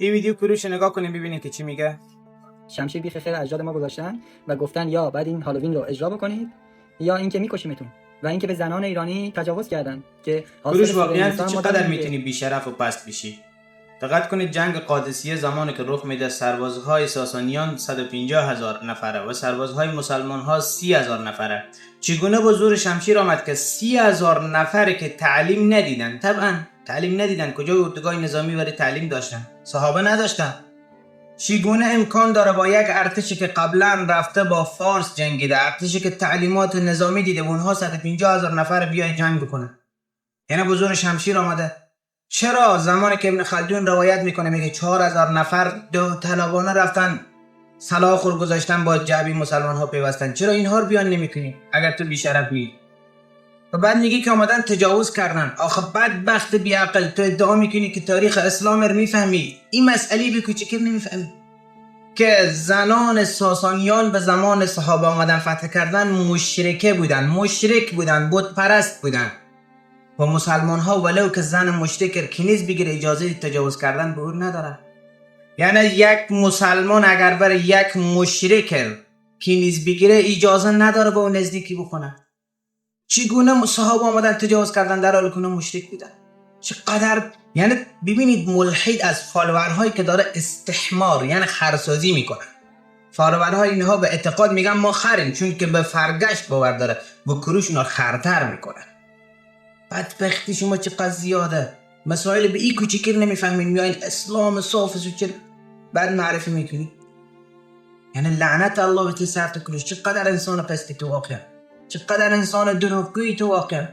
این ویدیو کروش نگاه کنیم ببینید که چی میگه. شمشیر بیخ خیر اجداد ما گذاشتن و گفتن یا بعد این هالووین رو اجرا بکنید یا اینکه میکشیمتون و اینکه به زنان ایرانی تجاوز کردن که کروش واقعا تو چقدر میتونی بی‌شرف و پست بشی. دقت کنید جنگ قادسیه زمانی که رخ میده سربازهای ساسانیان 150,000 نفره و سربازهای مسلمان ها 30,000 نفره. چگونه با زور شمشیر آمد که 30,000 نفره که تعلیم ندیدن، طبعا تعلیم ندیدن، کجا اردوگاه نظامی برای تعلیم داشتن؟ صحابه نداشتن. چگونه امکان داره با یک ارتشی که قبلا رفته با فارس جنگیده، ارتشی که تعلیمات نظامی دیده و اونها 150,000 نفر بیای جنگ بکنه؟ یعنی با زور شمشیر آمده. چرا زمانی که ابن خلدون روایت میکنه میگه 4,000 نفر داوطلبانه رفتن سلاح رو گذاشتن با جعبی مسلمان ها پیوستن، چرا اینها رو بیان نمیکنی اگر تو بی‌شرفی؟ و بعد میگی که آمدن تجاوز کردن. آخه بدبخت بی عقل، تو ادعا میکنی که تاریخ اسلام رو میفهمی، این مسئله به کوچیک نمیفهمی که زنان ساسانیان به زمان صحابه آمدن فتح کردن مشرک بودن، بت پرست بودن و مسلمان ها ولو که زن مشرک کنیز بگیره اجازه تجاوز کردن به او نداره. یعنی یک مسلمان اگر بر یک مشرک کنیز بگیره اجازه نداره با اون نزدیکی بکنه. چگونه صحابه آمدن تجاوز کردن در حالی که اونها مشرک بودن؟ چقدر یعنی ببینید ملحد از فالوورهایی که داره استحمار یعنی خرسازی میکنه. فالوورهای اینها به اعتقاد میگن ما خریم چون که به فرگشت باور داره، با کروش اونا خرتر میکنه. بدبختی شما چقدر زیاده، مسائل به این کوچیک نمیفهمین، میایین اسلام صاف و بعد معرفی میکنی. یعنی لعنت الله به سرت کروش. چقدر انسان پستی تو واقعا، چقدر انسان دروغگویی تو واقعا.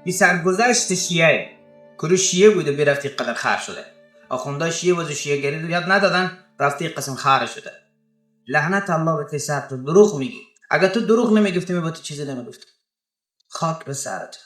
بی سرگذشت شیعه، کروش شیعه بوده برفتی قدر خر شده، آخونده شیعه و شیعه گری رو یاد ندادن رفتی قسم خر شده. لعنت الله به سرت. دروغ میگی. اگر تو دروغ نمیگفتی می با تو چیزی نمیگفت. خاک به سرت.